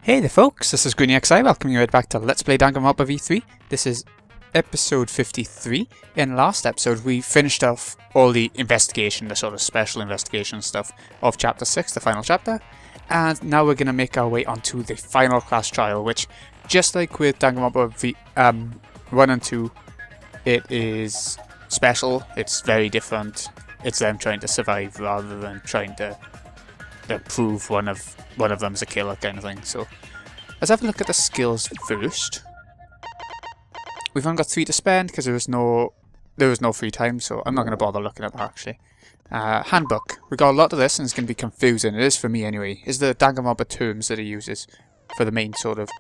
Hey there folks, this is GreenXI welcoming you right back to Let's Play Danganronpa V3. This is episode 53. In the last episode we finished off all the investigation, the sort of special investigation stuff of chapter 6, the final chapter. And now we're going to make our way onto the final class trial, which, just like with Danganronpa 1 and 2, it is special, it's very different. It's them trying to survive rather than trying to prove one of them is a killer kind of thing. So let's have a look at the skills first. We've only got 3 to spend because there was no free time, so I'm not going to bother looking at that actually. Handbook. We got a lot of this and it's going to be confusing. It is for me anyway. Is the Danganronpa terms that he uses for the main sort of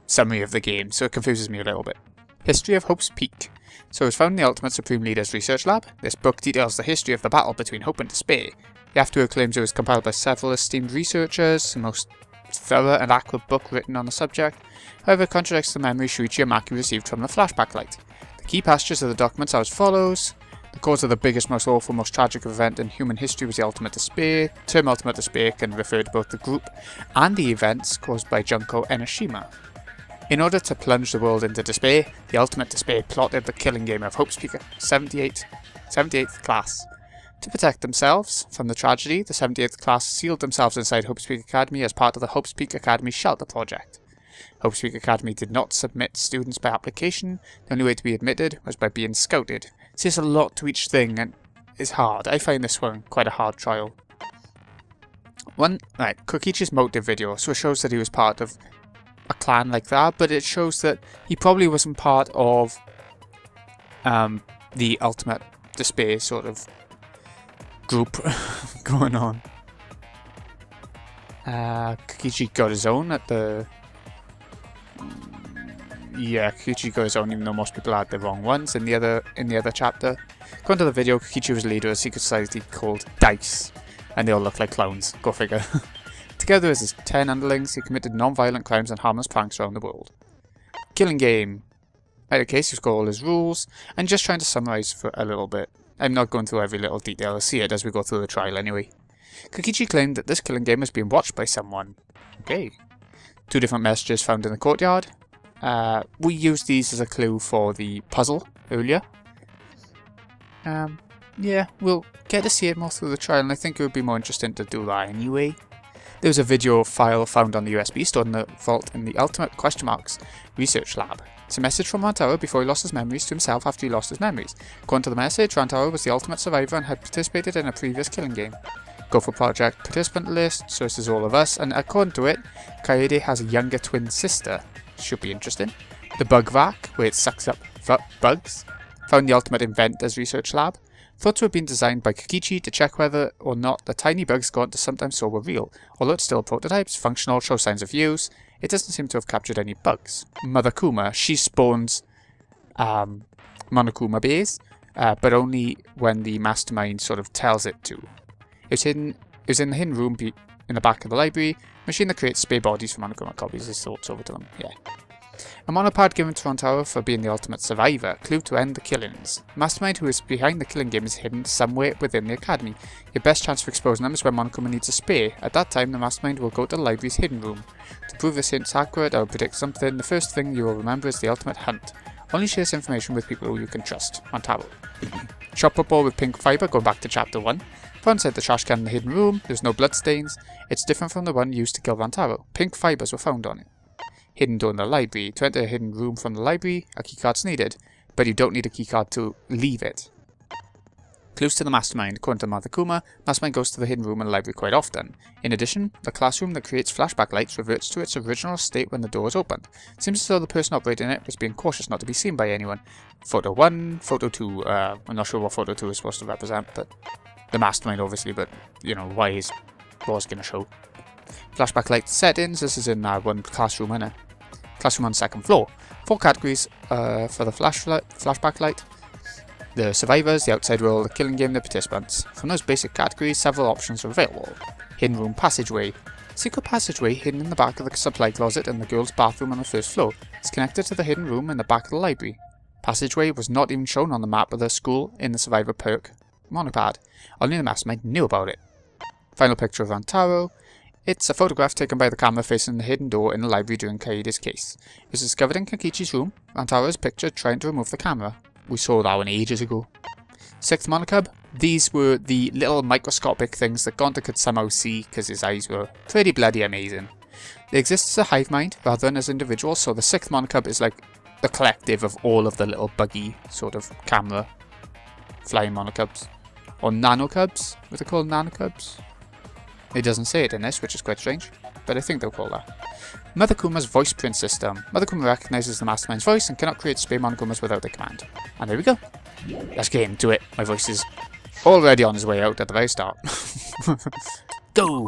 summary of the game, so it confuses me a little bit. History of Hope's Peak. So it was found in the Ultimate Supreme Leader's research lab. This book details the history of the battle between Hope and Despair. The afterword claims it was compiled by several esteemed researchers, the most thorough and accurate book written on the subject. However, it contradicts the memory Shuichi and Maki received from the flashback light. The key passages of the documents are as follows. The cause of the biggest, most awful, most tragic event in human history was the ultimate despair. The term ultimate despair can refer to both the group and the events caused by Junko Enoshima. In order to plunge the world into despair, the ultimate despair plotted the killing game of Hope's Peak 78th class. To protect themselves from the tragedy, the 78th class sealed themselves inside Hope's Peak Academy as part of the Hope's Peak Academy Shelter Project. Hope's Peak Academy did not submit students by application. The only way to be admitted was by being scouted. See, there's a lot to each thing and it's hard. I find this one quite a hard trial. Kokichi's motive video, so it shows that he was part of a clan like that, but it shows that he probably wasn't part of the ultimate despair sort of group going on. Kokichi got his own at the... Yeah, Kokichi got his own even though most people had the wrong ones in the other chapter. According to the video, Kokichi was leader of a secret society called DICE, and they all look like clowns, go figure. Together as his 10 underlings, he committed non-violent crimes and harmless pranks around the world. Killing game. I had a case, he's got all his rules, and just trying to summarise for a little bit. I'm not going through every little detail, I'll see it as we go through the trial anyway. Kokichi claimed that this killing game was being watched by someone. Okay. 2 different messages found in the courtyard. We used these as a clue for the puzzle earlier. Yeah, we'll get to see it more through the trial, and I think it would be more interesting to do that anyway. There was a video file found on the USB stored in the vault in the Ultimate Research Lab. It's a message from Rantaro before he lost his memories to himself after he lost his memories. According to the message, Rantaro was the ultimate survivor and had participated in a previous killing game. Go for project participant list, so this is all of us, and according to it, Kaede has a younger twin sister. Should be interesting. The bug vac, where it sucks up bugs, found the Ultimate Inventors Research Lab. Thought to have been designed by Kokichi to check whether or not the tiny bugs Gaunt sometimes saw were real. Although it's still prototypes, functional, show signs of use, it doesn't seem to have captured any bugs. Mother Kuma, she spawns Monokuma bears, but only when the mastermind sort of tells it to. It was in the hidden room in the back of the library, machine that creates spare bodies for Monokuma copies his thoughts over to them, yeah. A monopad given to Rantaro for being the ultimate survivor, clue to end the killings. The mastermind who is behind the killing game is hidden somewhere within the academy. Your best chance for exposing them is when Monokuma needs a spare. At that time, the mastermind will go to the library's hidden room. To prove this hint's accurate or predict something, the first thing you will remember is the ultimate hunt. Only share this information with people who you can trust. Rantaro. Shot football with pink fibre, going back to chapter 1. Found inside the trash can in the hidden room, there's no bloodstains. It's different from the one used to kill Rantaro. Pink fibres were found on it. Hidden door in the library. To enter a hidden room from the library, a keycard's needed, but you don't need a keycard to leave it. Clues to the mastermind. According to Mother Kuma, mastermind goes to the hidden room in the library quite often. In addition, the classroom that creates flashback lights reverts to its original state when the door is opened. It seems as though the person operating it was being cautious not to be seen by anyone. Photo 1, Photo 2, I'm not sure what Photo 2 is supposed to represent, but the mastermind obviously, but you know, why is was going to show. Flashback light settings, this is in one classroom, innit? Classroom on the 2nd floor. 4 categories for the flashback light. The survivors, the outside world, the killing game, the participants. From those basic categories, several options are available. Hidden room passageway. Secret passageway hidden in the back of the supply closet in the girls' bathroom on the 1st floor. It's connected to the hidden room in the back of the library. Passageway was not even shown on the map of the school in the survivor perk monopad. Only the mastermind knew about it. Final picture of Rantaro. It's a photograph taken by the camera facing the hidden door in the library during Kaede's case. It was discovered in Kakichi's room, and Taro is pictured trying to remove the camera. We saw that one ages ago. Sixth Monocub. These were the little microscopic things that Gonta could somehow see because his eyes were pretty bloody amazing. They exist as a hive mind rather than as individuals, so the sixth Monocub is like the collective of all of the little buggy sort of camera flying Monocubs. Or Nanocubs? What are they called, Nanocubs? It doesn't say it in this, which is quite strange, but I think they'll call that. Mother Kuma's voice print system. Mother Kuma recognises the mastermind's voice and cannot create spare Monokumas without a command. And there we go. Let's get into it. My voice is already on his way out at the very start. Go!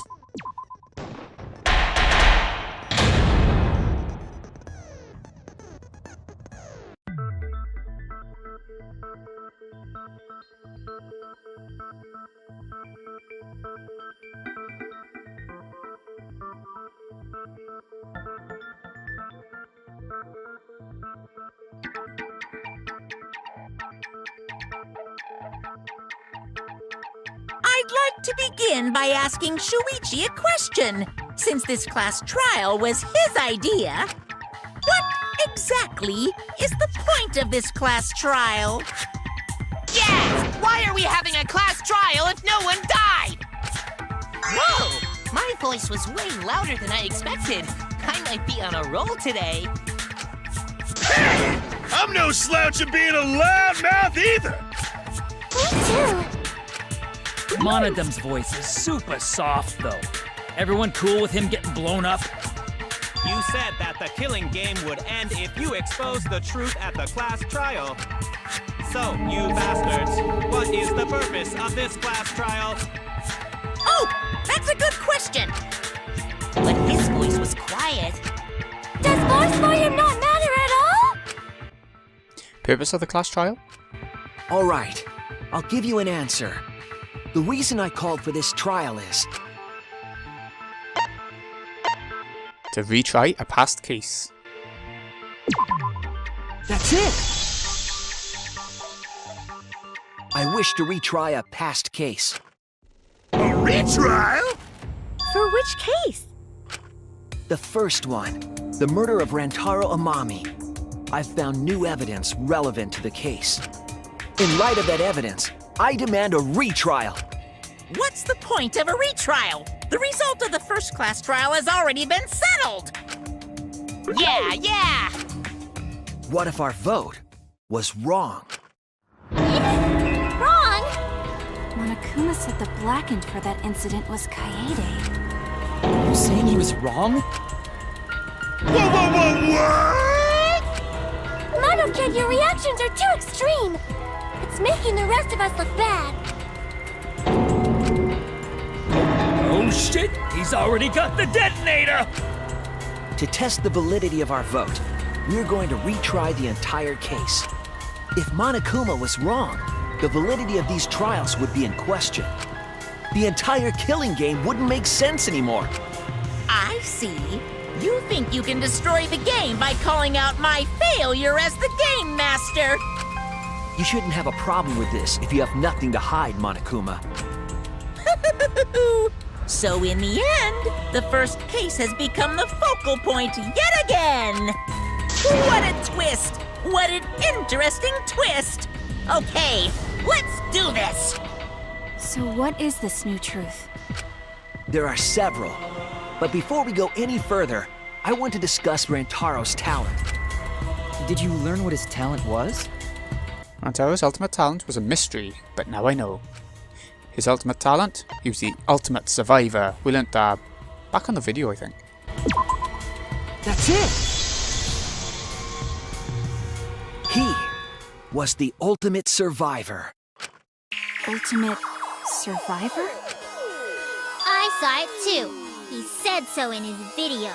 I'd like to begin by asking Shuichi a question, since this class trial was his idea. What exactly is the point of this class trial? Yes! Why are we having a class trial if no one died? Whoa! My voice was way louder than I expected. I might be on a roll today. Hey! I'm no slouch at being a loudmouth either! Me too! Monodum's voice is super soft, though. Everyone cool with him getting blown up? You said that the killing game would end if you exposed the truth at the class trial. So, you bastards, what is the purpose of this class trial? Oh, that's a good question. But his voice was quiet. Does voice volume not matter at all? Purpose of the class trial? All right, I'll give you an answer. The reason I called for this trial is... to retry a past case. That's it! I wish to retry a past case. A retrial? For which case? The first one, the murder of Rantaro Amami. I've found new evidence relevant to the case. In light of that evidence, I demand a retrial. What's the point of a retrial? The result of the first class trial has already been settled. Yeah! What if our vote was wrong? Wrong? Monokuma said the blackened for that incident was Kaede. You saying he was wrong? Whoa, what? Mono Kid, your reactions are too extreme. It's making the rest of us look bad. Oh shit! He's already got the detonator! To test the validity of our vote, we're going to retry the entire case. If Monokuma was wrong, the validity of these trials would be in question. The entire killing game wouldn't make sense anymore. I see. You think you can destroy the game by calling out my failure as the game master. You shouldn't have a problem with this if you have nothing to hide, Monokuma. So in the end, the first case has become the focal point yet again. What a twist! What an interesting twist! Okay, let's do this! So what is this new truth? There are several. But before we go any further, I want to discuss Rantaro's talent. Did you learn what his talent was? Rantaro's ultimate talent was a mystery, but now I know. His ultimate talent? He was the ultimate survivor. We learnt that back on the video, I think. That's it! He was the ultimate survivor. Ultimate survivor? I saw it too. He said so in his video.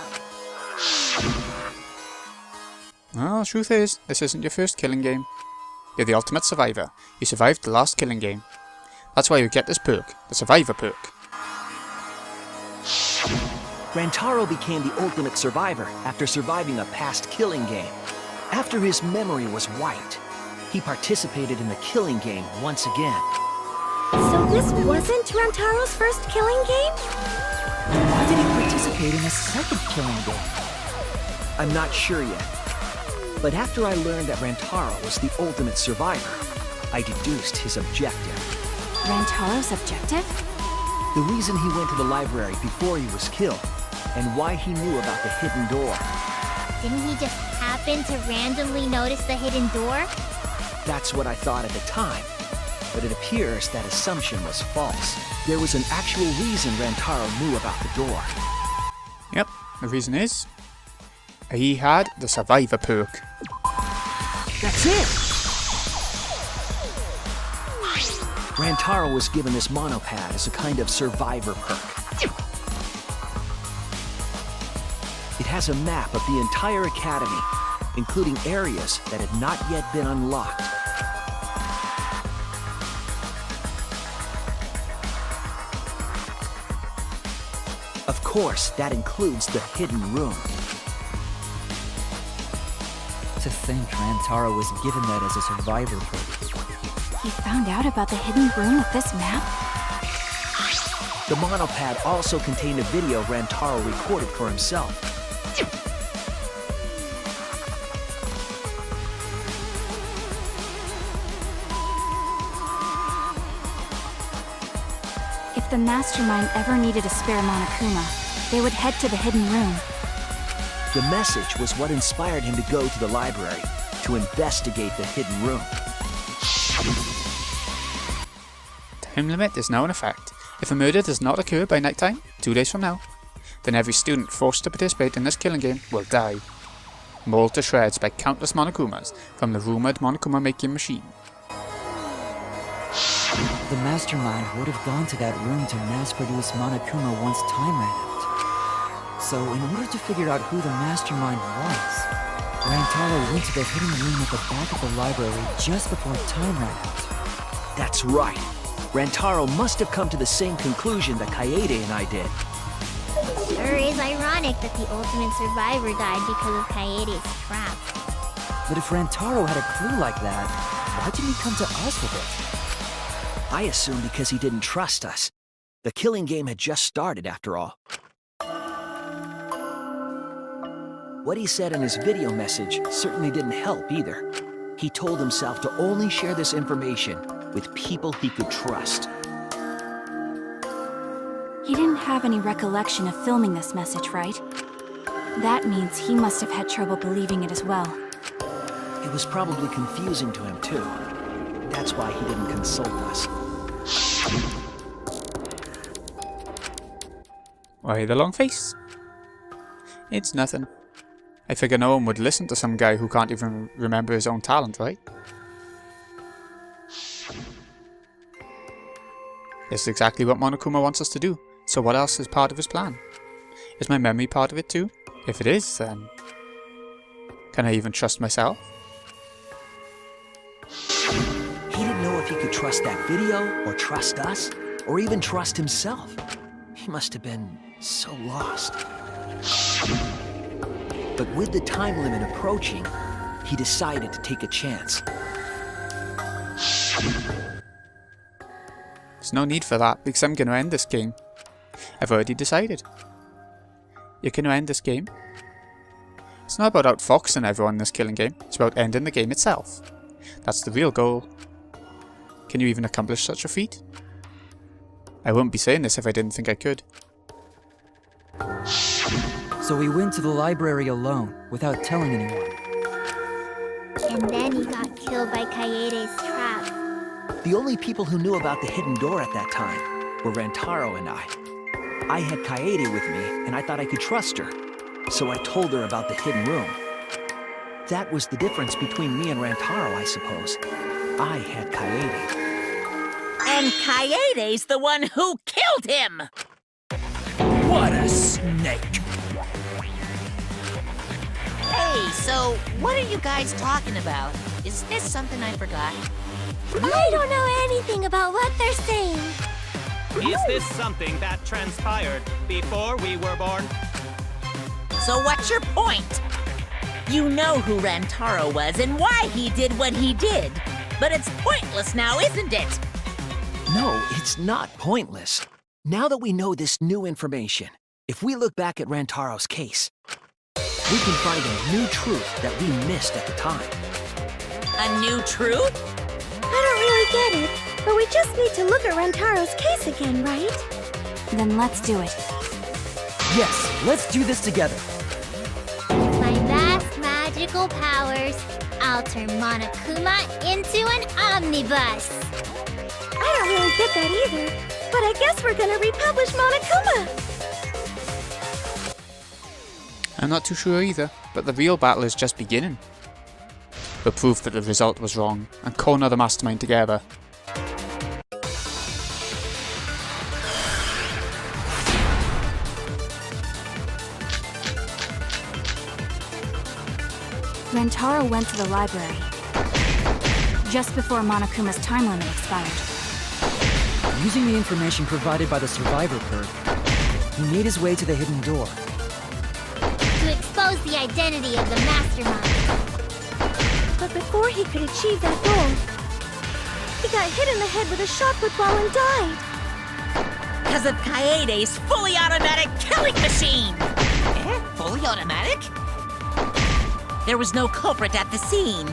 Well, the truth is, this isn't your first killing game. You're the ultimate survivor. You survived the last killing game. That's why you get this perk, the survivor perk. Rantaro became the ultimate survivor after surviving a past killing game. After his memory was wiped, he participated in the killing game once again. So this wasn't Rantaro's first killing game? Why did he participate in a second killing game? I'm not sure yet. But after I learned that Rantaro was the ultimate survivor, I deduced his objective. Rantaro's objective? The reason he went to the library before he was killed, and why he knew about the hidden door. Didn't he just happen to randomly notice the hidden door? That's what I thought at the time. But it appears that assumption was false. There was an actual reason Rantaro knew about the door. Yep, the reason is he had the Survivor perk. That's it! Rantaro was given this monopad as a kind of survivor perk. It has a map of the entire academy, including areas that had not yet been unlocked. Of course, that includes the hidden room. To think Rantaro was given that as a survivor perk. He found out about the hidden room with this map? The monopad also contained a video Rantaro recorded for himself. If the Mastermind ever needed a spare Monokuma, they would head to the hidden room. The message was what inspired him to go to the library to investigate the hidden room. Time limit is now in effect. If a murder does not occur by nighttime, 2 days from now, then every student forced to participate in this killing game will die, mauled to shreds by countless Monokumas from the rumoured Monokuma making machine. The Mastermind would have gone to that room to mass-produce Monokuma once time ran out. So, in order to figure out who the Mastermind was, Rantaro went to the hidden room at the back of the library just before time ran out. That's right. Rantaro must have come to the same conclusion that Kaede and I did. Sure is ironic that the ultimate survivor died because of Kaede's trap. But if Rantaro had a clue like that, why didn't he come to us with it? I assume because he didn't trust us. The killing game had just started, after all. What he said in his video message certainly didn't help either. He told himself to only share this information with people he could trust. He didn't have any recollection of filming this message, right? That means he must have had trouble believing it as well. It was probably confusing to him, too. That's why he didn't consult us. Why the long face? It's nothing. I figure no one would listen to some guy who can't even remember his own talent, right? It's exactly what Monokuma wants us to do, so what else is part of his plan? Is my memory part of it too? If it is, then can I even trust myself? He didn't know if he could trust that video, or trust us, or even trust himself. He must have been so lost. But with the time limit approaching, he decided to take a chance. There's no need for that, because I'm going to end this game. I've already decided. You're going to end this game. It's not about outfoxing everyone in this killing game, it's about ending the game itself. That's the real goal. Can you even accomplish such a feat? I wouldn't be saying this if I didn't think I could. So he went to the library alone, without telling anyone. And then he got killed by Kaede's trap. The only people who knew about the hidden door at that time were Rantaro and I. I had Kaede with me, and I thought I could trust her. So I told her about the hidden room. That was the difference between me and Rantaro, I suppose. I had Kaede. And Kaede's the one who killed him! What a snake! Hey, so what are you guys talking about? Is this something I forgot? I don't know anything about what they're saying. Is this something that transpired before we were born? So what's your point? You know who Rantaro was and why he did what he did. But it's pointless now, isn't it? No, it's not pointless. Now that we know this new information, if we look back at Rantaro's case, we can find a new truth that we missed at the time. A new truth? I don't really get it, but we just need to look at Rantaro's case again, right? Then let's do it. Yes, let's do this together. With my vast magical powers, I'll turn Monokuma into an omnibus. I don't really get that either, but I guess we're gonna republish Monokuma. I'm not too sure either, but the real battle is just beginning. The proof that the result was wrong, and corner the mastermind together. Rantaro went to the library just before Monokuma's time limit expired. Using the information provided by the survivor perk, he made his way to the hidden door. To expose the identity of the mastermind. But before he could achieve that goal, he got hit in the head with a shot put ball and died. Because of Kaede's fully automatic killing machine! Fully automatic? There was no culprit at the scene.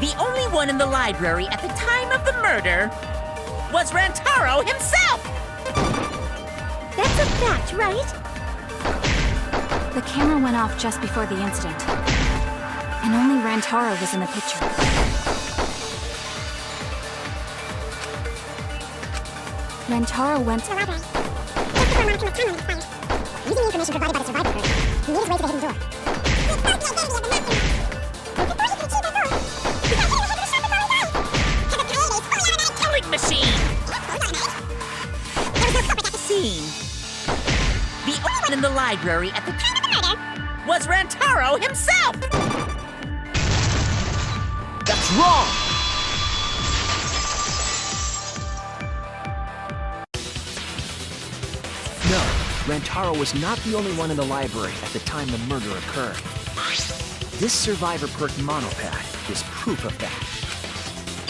The only one in the library at the time of the murder was Rantaro himself! That's a fact, right? The camera went off just before the incident, and only Rantaro was in the picture. Rantaro went to... Using the information provided by the survivor perk, he made his way to the hidden door. Killing machine! Scene. The only one in the library at the time of the murder was Rantaro himself! That's wrong! No, Rantaro was not the only one in the library at the time the murder occurred. This survivor perk monopad is proof of that.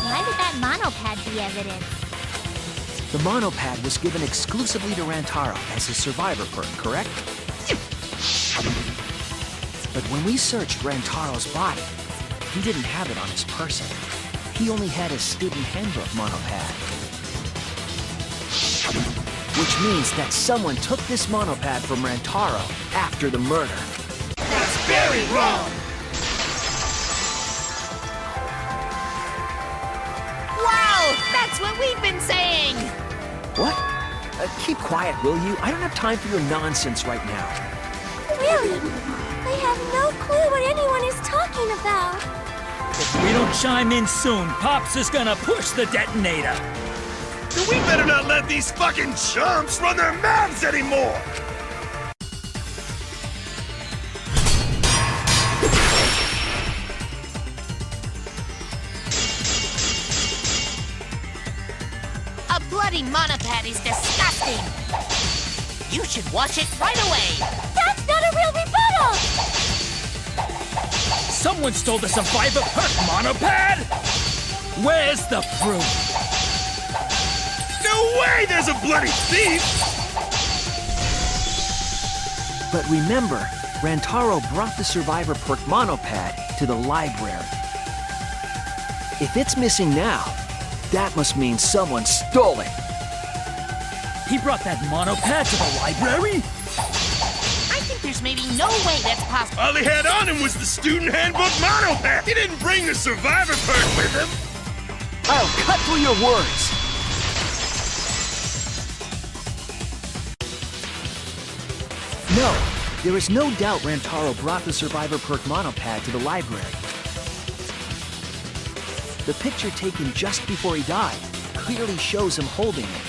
Why would that monopad be evidence? The monopad was given exclusively to Rantaro as his survivor perk, correct? But when we searched Rantaro's body, he didn't have it on his person. He only had his student handbook monopad. Which means that someone took this monopad from Rantaro after the murder. That's very wrong! Wow! That's what we've been saying! What? Keep quiet, will you? I don't have time for your nonsense right now. Really? I have no clue what anyone is talking about. If we don't chime in soon, Pops is gonna push the detonator. Then we better not let these fucking chumps run their mouths anymore! A bloody monopad is disgusting! You should wash it right away! That's not a real rebuttal! Someone stole the survivor perk monopad? Where's the proof? No way there's a bloody thief! But remember, Rantaro brought the survivor perk monopad to the library. If it's missing now, that must mean someone stole it. He brought that monopad to the library? I think there's maybe no way that's possible. All he had on him was the student handbook monopad! He didn't bring the survivor perk with him! I'll cut through your words! No, there is no doubt Rantaro brought the survivor perk monopad to the library. The picture taken just before he died clearly shows him holding it.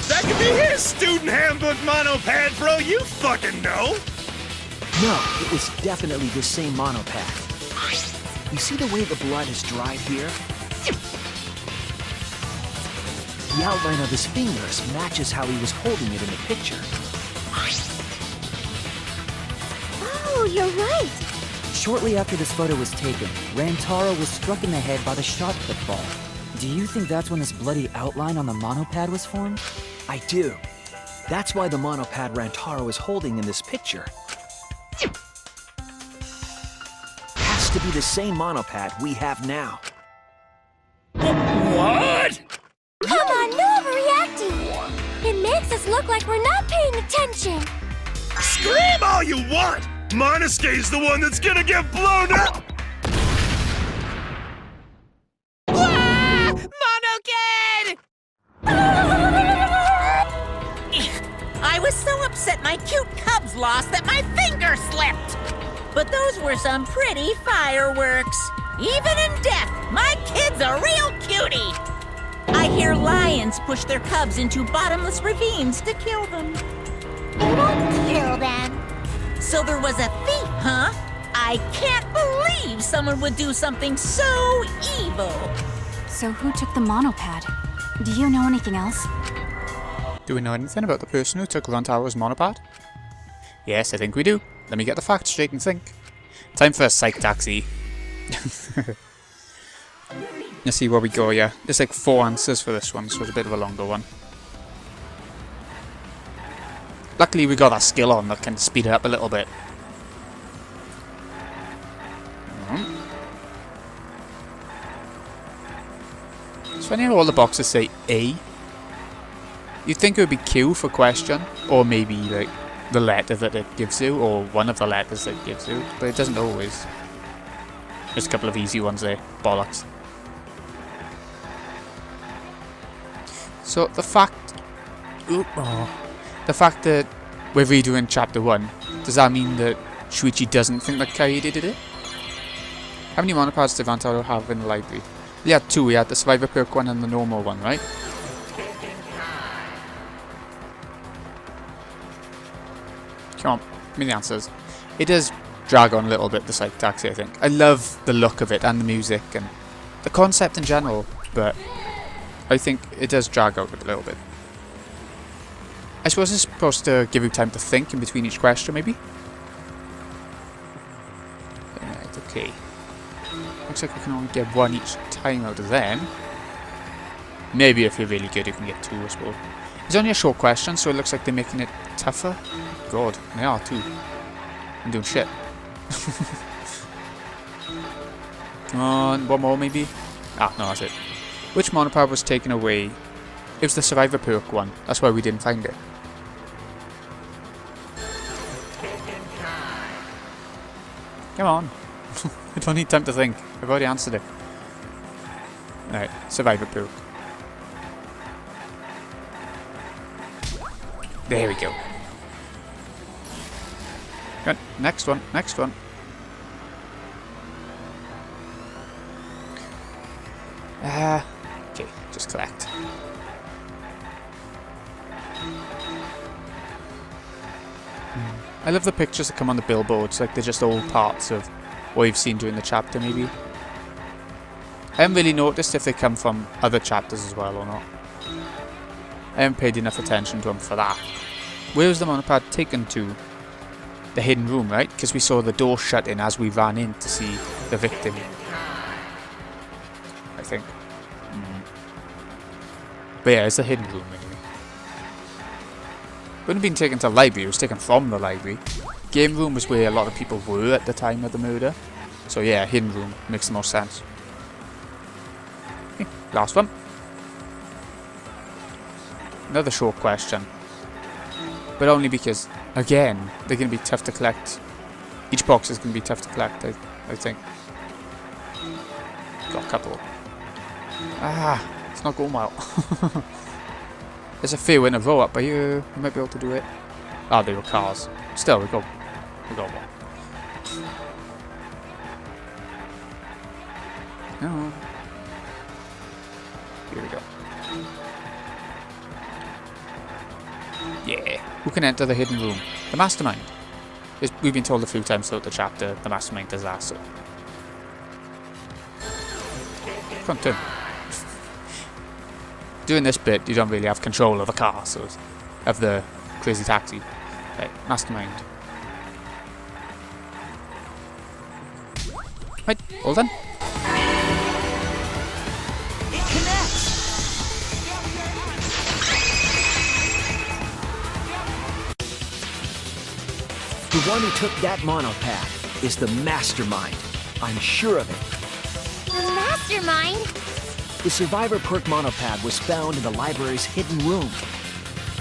That could be his student handbook monopad, bro, you fucking know! No, it was definitely the same monopad. You see the way the blood is dried here? The outline of his fingers matches how he was holding it in the picture. Oh, you're right. Shortly after this photo was taken, Rantaro was struck in the head by the shot put ball. Do you think that's when this bloody outline on the monopad was formed? I do. That's why the monopad Rantaro is holding in this picture has to be the same monopad we have now. What? Come on, no overreacting! It makes us look like we're not paying attention! Scream all you want! Monosuke's the one that's gonna get blown up! Monokid! I was so upset my cute cubs lost that my finger slipped. But those were some pretty fireworks. Even in death, my kid's a real cutie. I hear lions push their cubs into bottomless ravines to kill them. You don't kill them. So there was a thief, huh? I can't believe someone would do something so evil. So who took the monopad? Do you know anything else? Do we know anything about the person who took Rantaro's monopad? Yes, I think we do. Let me get the facts straight and think. Time for a psych taxi. Let's see where we go, yeah. There's like 4 answers for this one, so it's a bit of a longer one. Luckily we got that skill on that can speed it up a little bit. It's funny how all the boxes say A. You'd think it would be Q for question, or maybe like the letter that it gives you, or one of the letters that it gives you, but it doesn't always. There's a couple of easy ones there. Bollocks. So the fact that we're redoing chapter 1, does that mean that Shuichi doesn't think that Kaede did it? How many monopads did Rantaro have in the library? He had 2, he had the survivor perk one and the normal one, right? Come on, give me the answers. It does drag on a little bit, the psych taxi, I think. I love the look of it and the music and the concept in general, but I think it does drag out a little bit. I suppose it's supposed to give you time to think in between each question, maybe? Right, okay. Looks like we can only get 1 each time out of them. Maybe if you're really good you can get 2, I suppose. It's only a short question, so it looks like they're making it tougher. God, they are too. I'm doing shit. Come on, 1 more maybe? Ah, no, that's it. Which monopad was taken away? It was the survivor perk one. That's why we didn't find it. Come on. I don't need time to think. I've already answered it. Alright, survivor perk. There we go. Good. Next one, next one. Okay, just collect. I love the pictures that come on the billboards, like they're just old parts of what you've seen during the chapter, maybe. I haven't really noticed if they come from other chapters as well or not. I haven't paid enough attention to them for that. Where was the monopad taken to? The hidden room, right? Because we saw the door shut in as we ran in to see the victim. I think. But yeah, it's the hidden room anyway. Wouldn't have been taken to the library, it was taken from the library. Game room was where a lot of people were at the time of the murder. So yeah, hidden room makes the most sense. Okay, last one. Another short question. But only because, again, they're going to be tough to collect. Each box is going to be tough to collect, I think. Got a couple. Ah, it's not going well. There's a few in a row up by you. You might be able to do it. Ah, they were cars. Still, we got one. Oh. Here we go. Yeah. Who can enter the hidden room? The mastermind. We've been told a few times throughout the chapter the mastermind does that, so. Come on, Tim. Doing this bit, you don't really have control of the car, so of the crazy taxi. Right, mastermind. Right, all done. It connects! The one who took that monopad is the mastermind. I'm sure of it. The mastermind? The Survivor Perk monopad was found in the library's hidden room.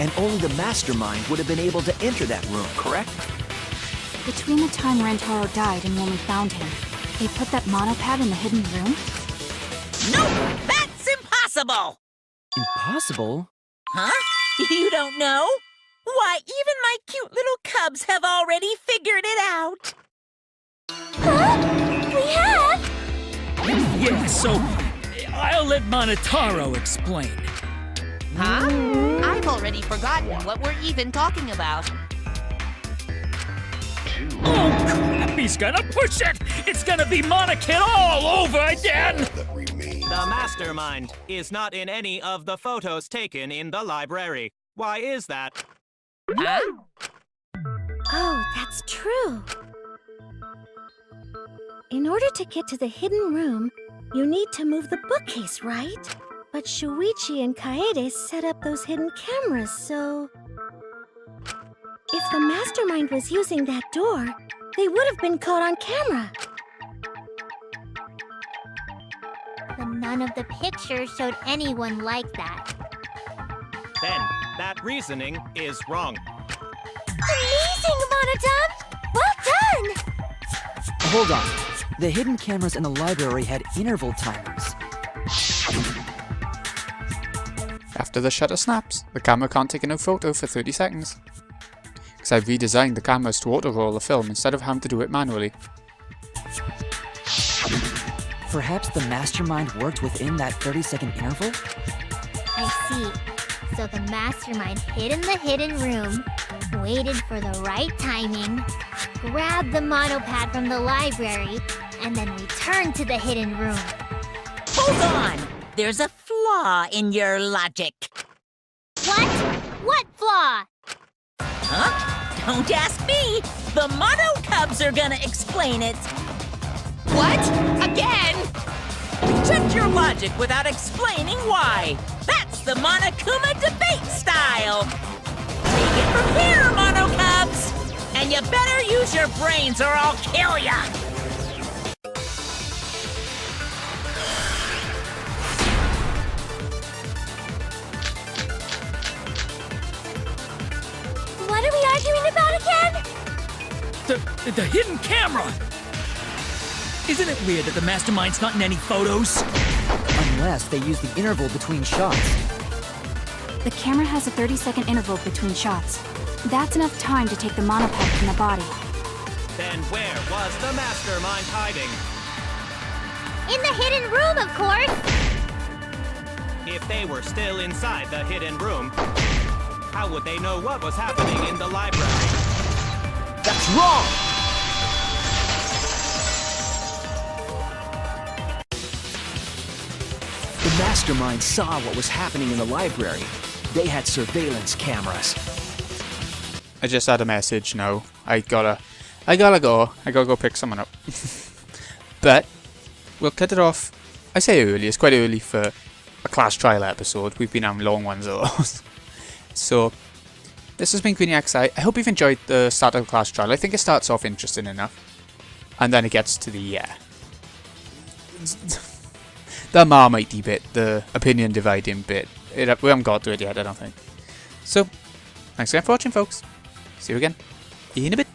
And only the mastermind would have been able to enter that room, correct? Between the time Rantaro died and when we found him, they put that monopad in the hidden room? Nope! That's impossible! Impossible? Huh? You don't know? Why, even my cute little cubs have already figured it out! Huh? We have? Yeah, so I'll let Monotaro explain. Huh? I've already forgotten what we're even talking about. Oh crap, he's gonna push it! It's gonna be Monokid all over again! The mastermind is not in any of the photos taken in the library. Why is that? Huh? Oh, that's true. In order to get to the hidden room, you need to move the bookcase, right? But Shuichi and Kaede set up those hidden cameras, so... If the mastermind was using that door, they would have been caught on camera. But none of the pictures showed anyone like that. Then, that reasoning is wrong. Amazing, Monodam! Well done! Hold on. The hidden cameras in the library had interval timers. After the shutter snaps, the camera can't take a new photo for 30 seconds. Because I've redesigned the cameras to auto-roll the film instead of having to do it manually. Perhaps the mastermind worked within that 30-second interval? I see. So the mastermind hid in the hidden room, waited for the right timing, grabbed the monopad from the library, and then returned to the hidden room. Hold on! There's a flaw in your logic. What? What flaw? Huh? Don't ask me! The Mono Cubs are gonna explain it! What? Again? Check your logic without explaining why! That's the Monokuma debate style! Take it from here, Mono Cubs! And you better use your brains or I'll kill ya! What are we arguing about again? The hidden camera! Isn't it weird that the mastermind's not in any photos? Unless they use the interval between shots. The camera has a 30-second interval between shots. That's enough time to take the monopod from the body. Then where was the mastermind hiding? In the hidden room, of course! If they were still inside the hidden room, how would they know what was happening in the library? That's wrong! The mastermind saw what was happening in the library. They had surveillance cameras. I just had a message now. I gotta go. I gotta go pick someone up. But we'll cut it off. I say early. It's quite early for a class trial episode. We've been having long ones though. So this has been Queenie XI. I hope you've enjoyed the start of the class trial. I think it starts off interesting enough, and then it gets to the the Marmitey bit, the opinion dividing bit. We haven't got to it yet, I don't think. So thanks again for watching, folks. See you again in a bit.